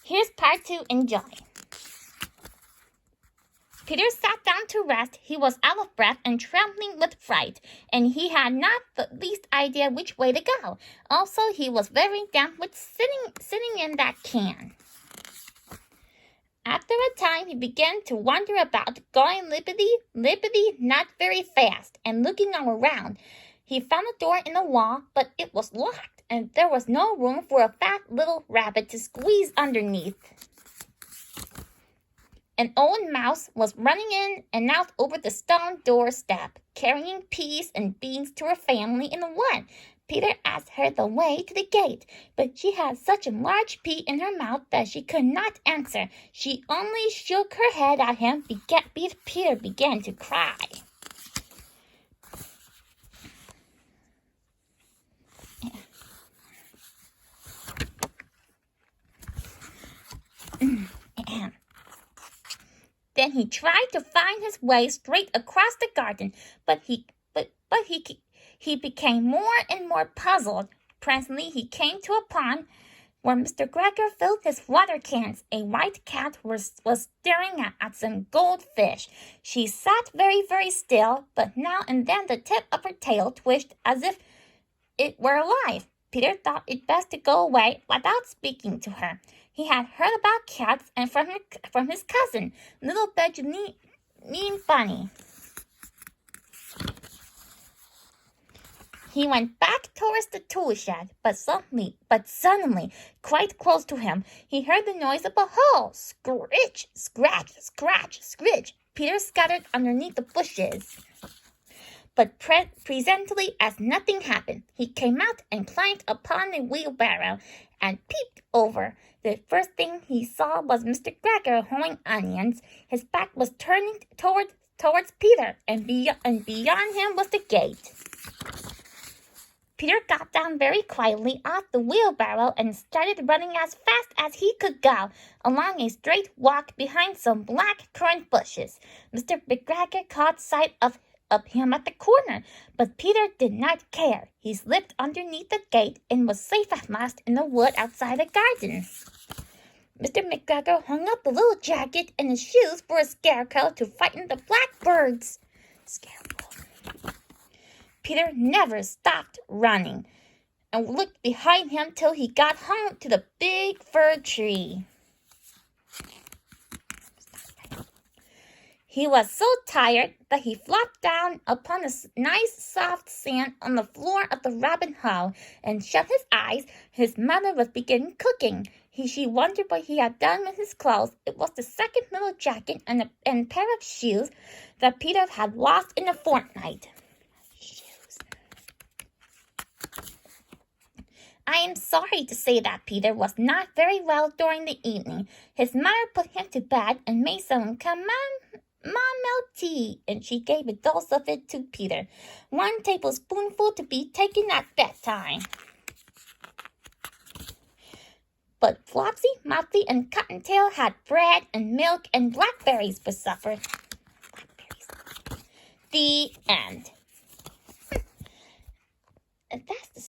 Here's part 2. Enjoy. Peter sat down to rest. He was out of breath and trembling with fright, and he had not the least idea which way to go. Also, he was very damp with sitting in that can. After a time, he began to wander about, going lippity, not very fast, and looking all around. He found a door in the wall, but it was locked, and there was no room for a fat little rabbit to squeeze underneath. An old mouse was running in and out over the stone doorstep, carrying peas and beans to her family in the wood. Peter asked her the way to the gate, but she had such a large pea in her mouth that she could not answer. She only shook her head at him. Peter began to cry. Then he tried to find his way straight across the garden, but he became more and more puzzled. Presently he came to a pond where Mr. Gregor filled his water cans. A white cat was staring at some goldfish. She sat very, very still, but now and then the tip of her tail twitched as if it were alive. Peter thought it best to go away without speaking to her. He had heard about cats and from his cousin, little Benjamin Bunny. He went back towards the tool shed, but suddenly, quite close to him, he heard the noise of a hoe. Scritch, scratch, scratch, scritch. Peter scattered underneath the bushes. But presently, as nothing happened, he came out and climbed upon the wheelbarrow and peeped over. The first thing he saw was Mr. Gregor hoeing onions. His back was turning towards Peter, and beyond him was the gate. Peter got down very quietly off the wheelbarrow and started running as fast as he could go along a straight walk behind some black currant bushes. Mr. Gregor caught sight of him at the corner, but Peter did not care. He slipped underneath the gate and was safe at last in the wood outside the garden. Mr. McGregor hung up the little jacket and his shoes for a scarecrow to frighten the blackbirds. Scarecrow. Peter never stopped running and looked behind him till he got home to the big fir tree. He was so tired that he flopped down upon the nice soft sand on the floor of the rabbit hole and shut his eyes. His mother was beginning cooking. She wondered what he had done with his clothes. It was the second little jacket and a pair of shoes that Peter had lost in a fortnight. I am sorry to say that Peter was not very well during the evening. His mother put him to bed and made some milk tea, and she gave a dose of it to Peter, 1 tablespoonful to be taken at bedtime. But Flopsy, Mopsy, and Cottontail had bread and milk and blackberries for supper. The end. And that's the